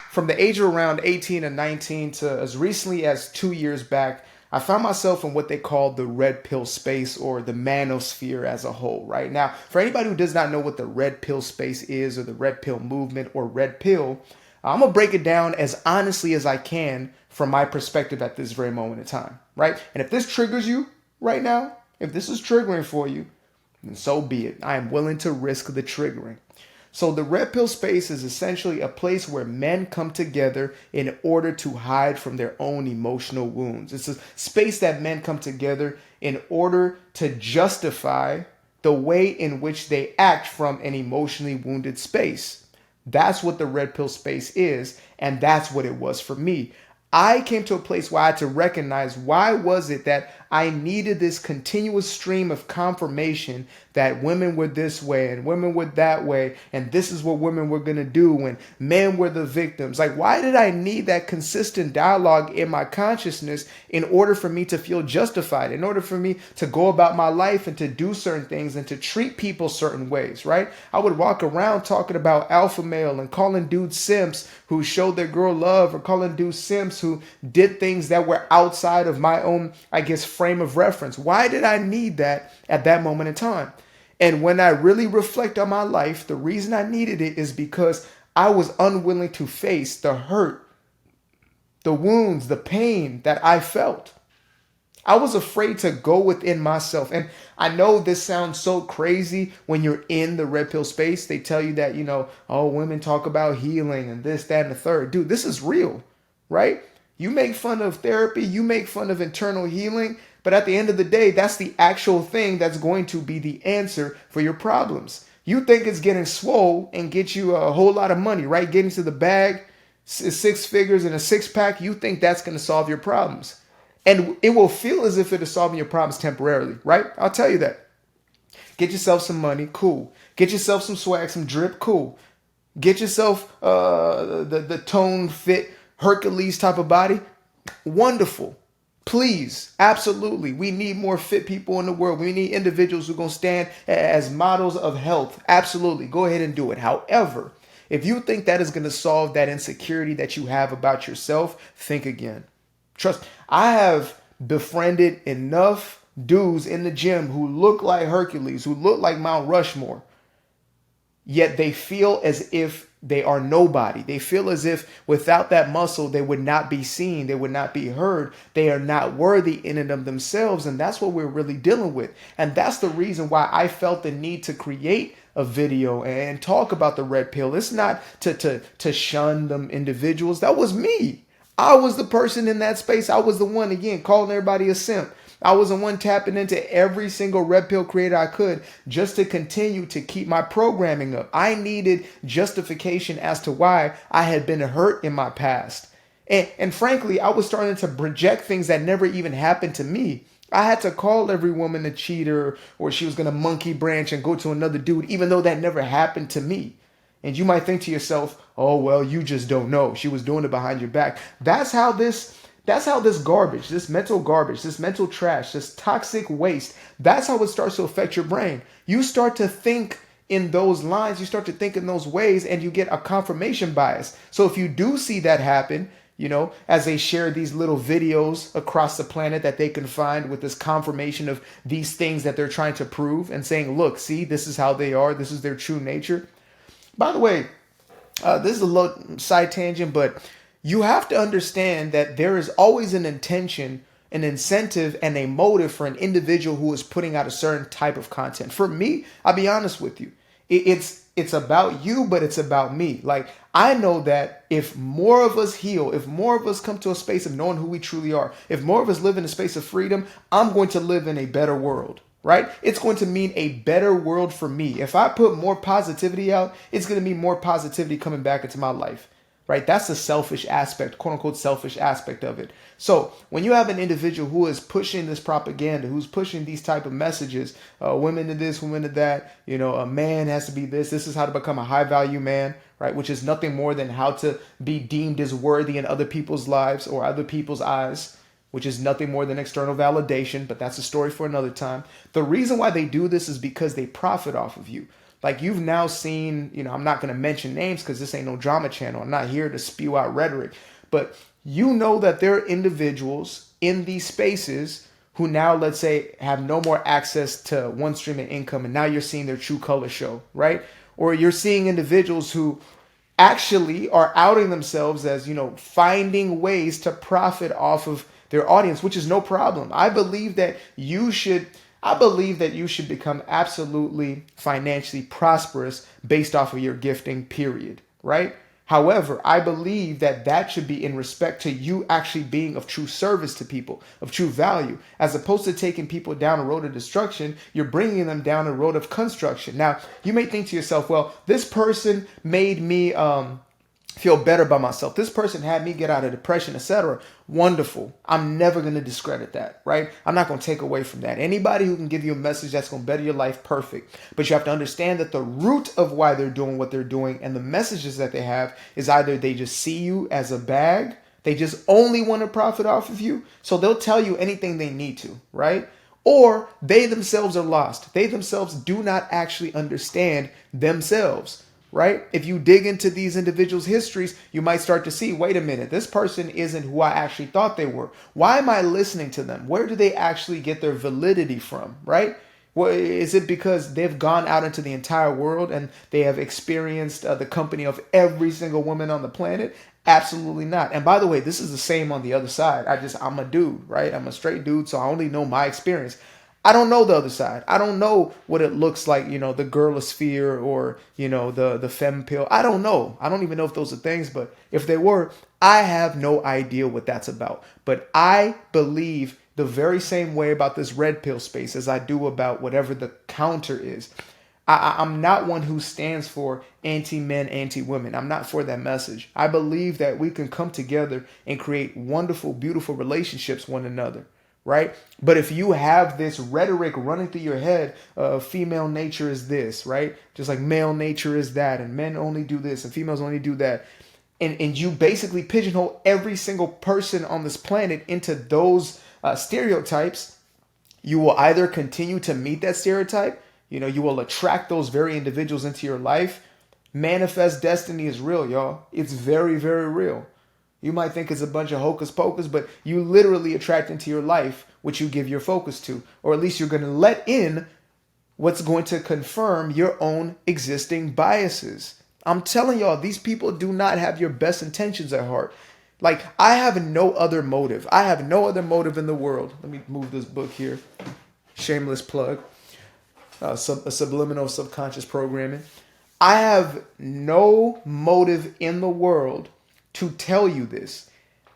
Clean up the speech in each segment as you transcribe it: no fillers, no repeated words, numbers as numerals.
from the age of around 18 and 19 to as recently as 2 years back, I found myself in what they call the red pill space or the manosphere as a whole, right? Now, for anybody who does not know what the red pill space is or the red pill movement or red pill, I'm going to break it down as honestly as I can from my perspective at this very moment in time, right? And if this triggers you right now, if this is triggering for you, then so be it. I am willing to risk the triggering. So the red pill space is essentially a place where men come together in order to hide from their own emotional wounds. It's a space that men come together in order to justify the way in which they act from an emotionally wounded space. That's what the red pill space is, and that's what it was for me. I came to a place where I had to recognize why was it that I needed this continuous stream of confirmation that women were this way and women were that way and this is what women were going to do and men were the victims. Like, why did I need that consistent dialogue in my consciousness in order for me to feel justified, in order for me to go about my life and to do certain things and to treat people certain ways, right? I would walk around talking about alpha male and calling dudes simps who showed their girl love, or calling dudes simps who did things that were outside of my own, I guess, frame of reference. Why did I need that at that moment in time? And when I really reflect on my life, the reason I needed it is because I was unwilling to face the hurt, the wounds, the pain that I felt. I was afraid to go within myself. And I know this sounds so crazy when you're in the red pill space. They tell you that, oh, women talk about healing and this, that, and the third. Dude, this is real, right? You make fun of therapy, you make fun of internal healing, but at the end of the day, that's the actual thing that's going to be the answer for your problems. You think it's getting swole and get you a whole lot of money, right? Getting to the bag, six figures and a six pack, you think that's going to solve your problems. And it will feel as if it is solving your problems temporarily, right? I'll tell you that. Get yourself some money, cool. Get yourself some swag, some drip, cool. Get yourself the toned, fit, Hercules type of body, wonderful. Please, absolutely. We need more fit people in the world. We need individuals who are going to stand as models of health. Absolutely. Go ahead and do it. However, if you think that is going to solve that insecurity that you have about yourself, think again. Trust, I have befriended enough dudes in the gym who look like Hercules, who look like Mount Rushmore, yet they feel as if they are nobody. They feel as if without that muscle, they would not be seen. They would not be heard. They are not worthy in and of themselves. And that's what we're really dealing with. And that's the reason why I felt the need to create a video and talk about the red pill. It's not to shun them individuals. That was me. I was the person in that space. I was the one, again, calling everybody a simp. I was the one tapping into every single red pill creator I could just to continue to keep my programming up. I needed justification as to why I had been hurt in my past. And frankly, I was starting to project things that never even happened to me. I had to call every woman a cheater, or she was going to monkey branch and go to another dude, even though that never happened to me. And you might think to yourself, oh, well, you just don't know. She was doing it behind your back. That's how this garbage, this mental trash, this toxic waste, that's how it starts to affect your brain. You start to think in those lines, you start to think in those ways, and you get a confirmation bias. So if you do see that happen, as they share these little videos across the planet that they can find with this confirmation of these things that they're trying to prove and saying, look, see, this is how they are. This is their true nature. By the way, this is a little side tangent, but you have to understand that there is always an intention, an incentive, and a motive for an individual who is putting out a certain type of content. For me, I'll be honest with you. It's about you, but it's about me. Like, I know that if more of us heal, if more of us come to a space of knowing who we truly are, if more of us live in a space of freedom, I'm going to live in a better world. Right? It's going to mean a better world for me. If I put more positivity out, it's going to mean more positivity coming back into my life. Right? That's the selfish aspect, quote unquote, selfish aspect of it. So when you have an individual who is pushing this propaganda, who's pushing these type of messages, women to this, women to that, a man has to be this. This is how to become a high value man, right? Which is nothing more than how to be deemed as worthy in other people's lives or other people's eyes, which is nothing more than external validation, but that's a story for another time. The reason why they do this is because they profit off of you. Like you've now seen, I'm not going to mention names because this ain't no drama channel. I'm not here to spew out rhetoric, but you know that there are individuals in these spaces who now, let's say, have no more access to one stream of income, and now you're seeing their true color show, right? Or you're seeing individuals who actually are outing themselves as, finding ways to profit off of their audience, which is no problem. I believe that you should become absolutely financially prosperous based off of your gifting, period, right? However, I believe that that should be in respect to you actually being of true service to people, of true value. As opposed to taking people down a road of destruction, you're bringing them down a road of construction. Now, you may think to yourself, well, this person made me feel better about myself. This person had me get out of depression, etc. Wonderful. I'm never going to discredit that, right? I'm not going to take away from that. Anybody who can give you a message that's going to better your life, perfect. But you have to understand that the root of why they're doing what they're doing and the messages that they have is either they just see you as a bag, they just only want to profit off of you, so they'll tell you anything they need to, right? Or they themselves are lost. They themselves do not actually understand themselves. Right? If you dig into these individuals' histories, you might start to see, wait a minute, this person isn't who I actually thought they were. Why am I listening to them? Where do they actually get their validity from? Right? Well, is it because they've gone out into the entire world and they have experienced the company of every single woman on the planet? Absolutely not. And by the way, this is the same on the other side. I'm a dude, right? I'm a straight dude, so I only know my experience. I don't know the other side. I don't know what it looks like, the girlosphere or, the femme pill. I don't know. I don't even know if those are things, but if they were, I have no idea what that's about. But I believe the very same way about this red pill space as I do about whatever the counter is. I'm not one who stands for anti-men, anti-women. I'm not for that message. I believe that we can come together and create wonderful, beautiful relationships with one another. Right? But if you have this rhetoric running through your head of female nature is this, right? Just like male nature is that, and men only do this and females only do that. And you basically pigeonhole every single person on this planet into those stereotypes, you will either continue to meet that stereotype, you will attract those very individuals into your life. Manifest destiny is real, y'all. It's very, very real. You might think it's a bunch of hocus pocus, but you literally attract into your life what you give your focus to. Or at least you're going to let in what's going to confirm your own existing biases. I'm telling y'all, these people do not have your best intentions at heart. Like, I have no other motive. I have no other motive in the world. Let me move this book here. Shameless plug. Subliminal subconscious programming. I have no motive in the world to tell you this.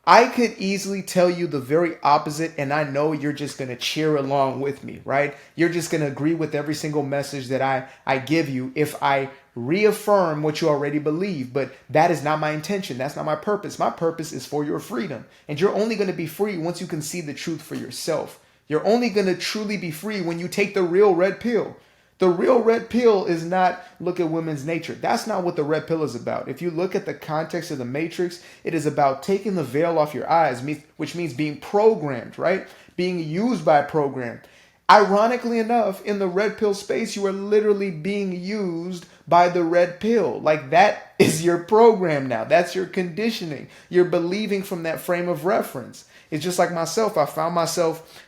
I could easily tell you the very opposite, and I know you're just going to cheer along with me, right? You're just going to agree with every single message that I give you if I reaffirm what you already believe. But that is not my intention. That's not my purpose. My purpose is for your freedom. And you're only going to be free once you can see the truth for yourself. You're only going to truly be free when you take the real red pill. The real red pill is not look at women's nature. That's not what the red pill is about. If you look at the context of the Matrix, it is about taking the veil off your eyes, which means being programmed, right? Being used by a program. Ironically enough, in the red pill space, you are literally being used by the red pill. Like, that is your program now. That's your conditioning. You're believing from that frame of reference. It's just like myself. I found myself,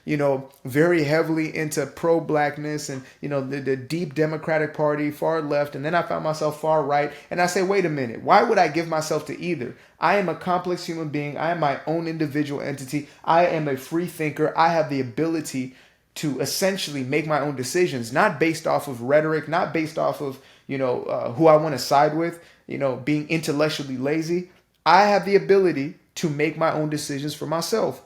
very heavily into pro-blackness and, the deep Democratic Party, far left. And then I found myself far right. And I say, wait a minute, why would I give myself to either? I am a complex human being. I am my own individual entity. I am a free thinker. I have the ability to essentially make my own decisions, not based off of rhetoric, not based off of, who I want to side with, being intellectually lazy. I have the ability to make my own decisions for myself.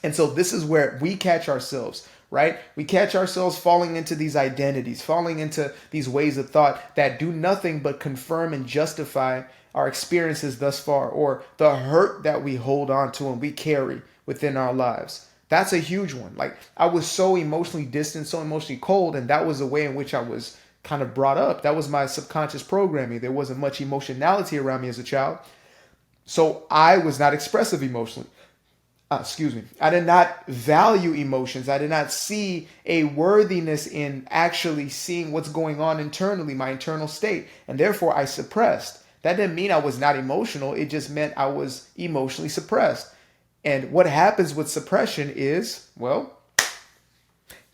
And so this is where we catch ourselves, right? We catch ourselves falling into these identities, falling into these ways of thought that do nothing but confirm and justify our experiences thus far, or the hurt that we hold on to and we carry within our lives. That's a huge one. Like, I was so emotionally distant, so emotionally cold, and that was the way in which I was kind of brought up. That was my subconscious programming. There wasn't much emotionality around me as a child. So I was not expressive emotionally. I did not value emotions. I did not see a worthiness in actually seeing what's going on internally, my internal state. And therefore I suppressed. That didn't mean I was not emotional. It just meant I was emotionally suppressed. And what happens with suppression is, well,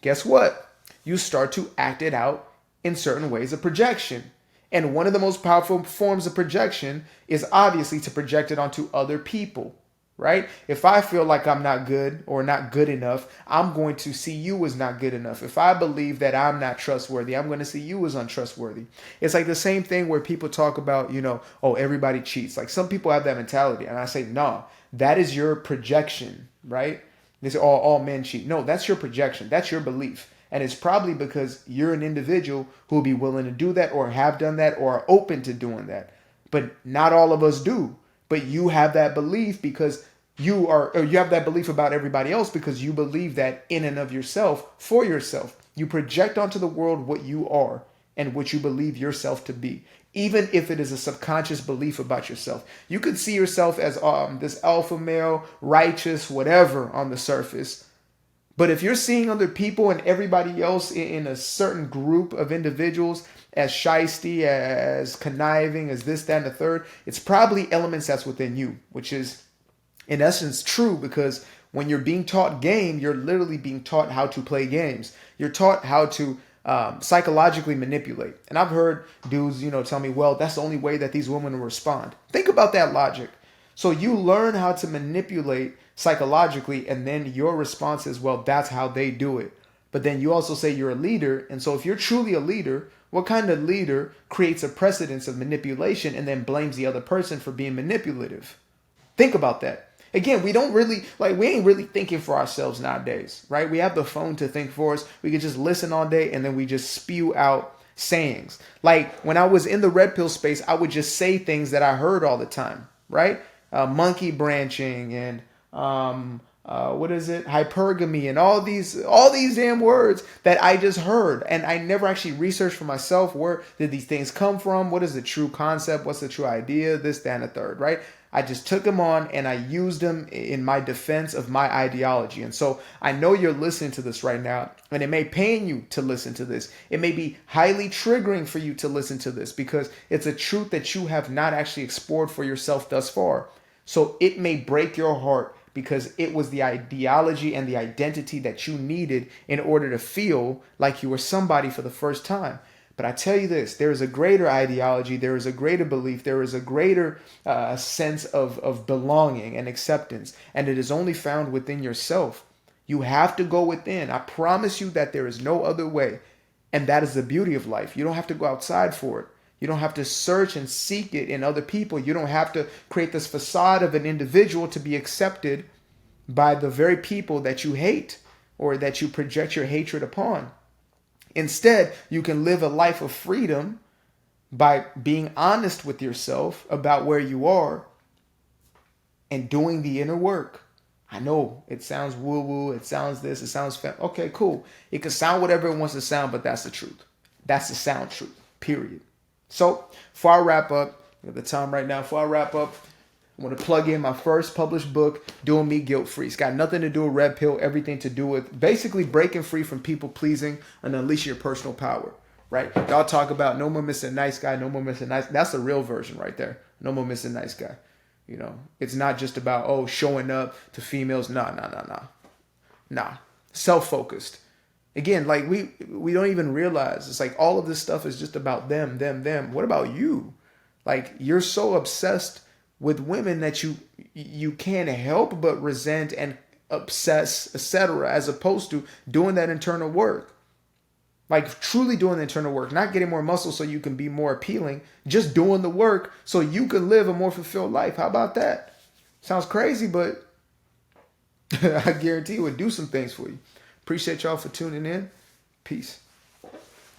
guess what? You start to act it out in certain ways of projection. And one of the most powerful forms of projection is obviously to project it onto other people, right? If I feel like I'm not good or not good enough, I'm going to see you as not good enough. If I believe that I'm not trustworthy, I'm going to see you as untrustworthy. It's like the same thing where people talk about, oh, everybody cheats. Like some people have that mentality. And I say, no, that is your projection, right? They say, all men cheat. No, that's your projection. That's your belief. And it's probably because you're an individual who will be willing to do that or have done that or are open to doing that. But not all of us do. But you have that belief because you have that belief about everybody else because you believe that in and of yourself for yourself. You project onto the world what you are and what you believe yourself to be, even if it is a subconscious belief about yourself. You could see yourself as this alpha male, righteous, whatever on the surface. But if you're seeing other people and everybody else in a certain group of individuals as shisty, as conniving, as this, that, and the third, it's probably elements that's within you, which is in essence true because when you're being taught game, you're literally being taught how to play games. You're taught how to psychologically manipulate. And I've heard dudes, tell me, well, that's the only way that these women will respond. Think about that logic. So you learn how to manipulate psychologically, and then your response is, well, that's how they do it. But then you also say you're a leader. And so if you're truly a leader, what kind of leader creates a precedence of manipulation and then blames the other person for being manipulative? Think about that. Again, we ain't really thinking for ourselves nowadays, right? We have the phone to think for us. We can just listen all day and then we just spew out sayings. Like when I was in the Redpill Space, I would just say things that I heard all the time, right? Monkey branching and hypergamy and all these damn words that I just heard. And I never actually researched for myself, where did these things come from? What is the true concept? What's the true idea? This, that, and the third, right? I just took them on and I used them in my defense of my ideology. And so I know you're listening to this right now, and it may pain you to listen to this. It may be highly triggering for you to listen to this because it's a truth that you have not actually explored for yourself thus far. So it may break your heart because it was the ideology and the identity that you needed in order to feel like you were somebody for the first time. But I tell you this, there is a greater ideology, there is a greater belief, there is a greater sense of belonging and acceptance, and it is only found within yourself. You have to go within. I promise you that there is no other way, and that is the beauty of life. You don't have to go outside for it. You don't have to search and seek it in other people. You don't have to create this facade of an individual to be accepted by the very people that you hate or that you project your hatred upon. Instead, you can live a life of freedom by being honest with yourself about where you are and doing the inner work. I know it sounds woo-woo, it sounds this, it sounds okay, cool. It can sound whatever it wants to sound, but that's the truth. That's the sound truth, period. So, before I wrap up, at the time right now, before I wrap up, I want to plug in my first published book, Doing Me Guilt-Free. It's got nothing to do with Red Pill, everything to do with basically breaking free from people pleasing and unleashing your personal power, right? Y'all talk about no more Mr. Nice Guy, no more Mr. Nice. That's the real version right there. No more Mr. Nice Guy. It's not just about, showing up to females. Nah. Self-focused. Again, like we don't even realize. It's like all of this stuff is just about them. What about you? Like you're so obsessed with women that you can't help but resent and obsess, etc., as opposed to doing that internal work. Like truly doing the internal work, not getting more muscle so you can be more appealing, just doing the work so you can live a more fulfilled life. How about that? Sounds crazy, but I guarantee it would do some things for you. Appreciate y'all for tuning in. Peace.